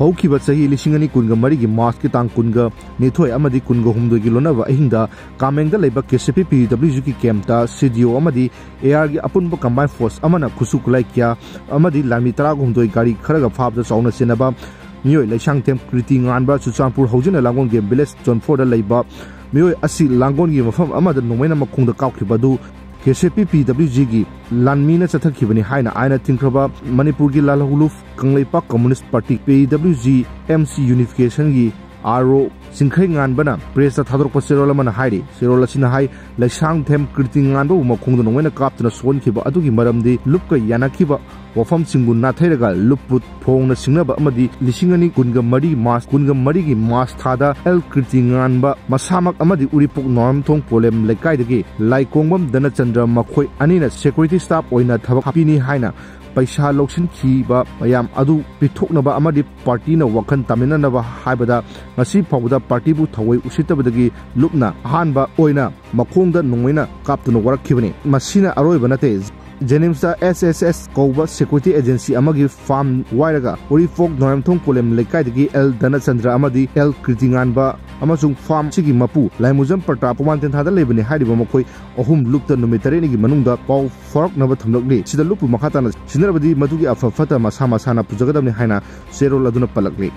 हौखिबा चाही लिसिंग अनि कुनगा मरी गी मार्च की तांग कुनगा निथोय अमदी कुनगा हुमदो गी लोनाबा अहिंगदा कामेंगदा लेबा KCP PWG की कैंपता CDO अमदी AR गी अपुनबा कंबाइन फोर्स अमना खुसु कुलाई क्या अमदी लामी तरा गुमदोय गाड़ी खरगा फाबदा चावना सेनबा मेewoi लेशांग थेम कृति nganba Cpur houjikna langol गी विलेज जोन 4 दा लेबा मेewoi असि langol गी मफम अमदा नongmeina makhongda कावखिबदु KCP PWG की लानमीना चथखिबनी हाइना आइना तिंख्रबा मणिपुर की लालहुलुफ कंगलेपा communist party PWG MC unification की RO सिंखै nganbana प्रेस थादरप सेरोल मन हाइरि सेरोल सिना हाइ लेशांग थेम कृति nganba मखोंग नongmeina कापतना सोनखिबा अदुगी मरमदि लुपका यानाखिबा वफम सिंगु नाथैरगा लुपपुत फोंगना सिंगनबा अमदि लिसिंगनी कुनगा मरी की मास थादा एल कृति nganba मसामक अमदि उरिपुक नॉर्मथोंग पोलेम लेकाइदगी लाइकोंगबम दनचंद्र मखोय अनिना सिक्योरिटी स्टाफ ओइना थबक हापिनी हाइना पैसा लौसिन खीबा मयाम अदु पिथोकनबा अमदि पार्टी न वखन तामिननबा हाइबदा ngasi फावदा पार्टी बु थवै उसितबदगी लुपना हानबा ओइना मखोंगदा nongmeina कापतुन वरखिबनी मसिना अरोइबा नते जेनिम्सा SSS कौबा सिक्योरिटी एजेंसी अमगी फार्म वायरगा उरिफोक नॉर्मथोंग पोलेम लेकाइदगी एल दनचंद्र अमदी एल कृति nganba अमसुंग फार्म सिगी मपु लाइमुजम पट्टा पवानतेन थादा लेबनी हाइदिबा मखोय अहुम लुपता नुमितरेनी गी मनुंगदा पाव फरक नब थमलकली सिदा लुपु मखाताना सिनरबदी मदुगी अफफता मसा मसाना पुजगदबनी हाइना सेरोल अदुना पलकली।